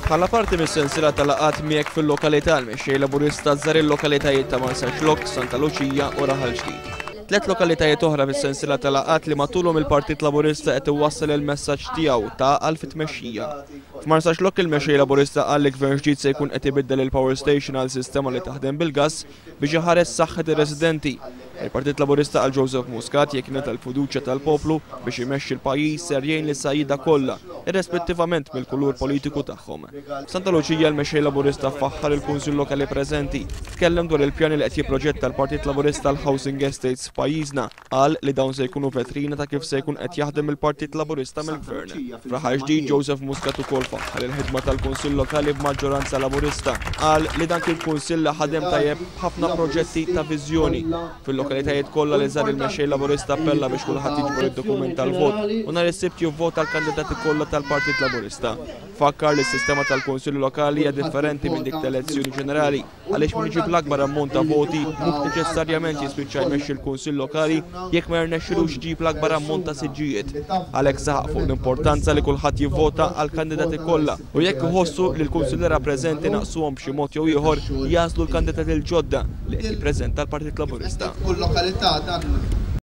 Bħala parti mis-sensiela tal-laqgħat miegħek fil-lokalità l-mexxej Laburista żar il-lokalitajiet ta' Marsaxlokk, Santa Luċija u Raħal Ġdid. 3 lokalitajiet oħra fis-sensiela tal-laqgħat li matulhom il-Partit Laburista qed iwassal il-messaġġ tiegħu ta' għal fit-tmexxija. F'Marsaxlokk il-mexxej Laburista qal li gvern ġdid se jkun qed ibiddel il-power station għal sistema li taħdem bil-gass biex iħares saħħet ir-residenti. Il-Partit Laburista għal Joseph Muscat jekk ingħata l-fiduċja tal-poplu biex imexxi l-pajjiż ser jgħin lis-sajjieda kollha, irrispettivament mill-kulur politiku tagħhom. Santa Luċija l-mexxej Laburista faħħar il-Kunsill Lokali preżenti, tkellem dwar il-pjani li qed jipproġetta l-Partit Laburista l-Housing Estates f'pajjiżna, qal li dawn se jkunu vetrina ta' kif se jkun qed jaħdem il-Partit Laburista mill-Gvern. F'Raħal Ġdid Joseph Muscat ukoll faħħar il-ħidma tal-Kunsill Lokali b'maġġoranza Laburista, qal li dan il-Kunsill ħadem tajjeb ħafna proġetti ta' viżjoni. Fil-lokalitajiet kollha li żar il-mexxej Laburista appella biex kulħadd jiġbor id-dokument tal-vot u nhar is-Sibt jivvota l-kandidati kollha tal-Partit Laburista. Fakkar li s-sistema tal-Kunsilli Lokali hija differenti minn dik tal-elezzjoni ġenerali għaliex min iġib l-akbar ammont ta' voti mhux neċessarjament jispiċċa jmexxi l-Kunsill Lokali jekk ma jirnexxilux iġib l-akbar ammont ta' siġġijiet. Għalhekk saħaq fuq l-importanza li kulħadd jivvota għall-kandidati kollha u jekk iħossu li l-kunsilliera preżenti naqsuhom b'xi mod jew ieħor jażlu l-kandidati l-ġodda li qed jippreżenta l-Partit Laburista.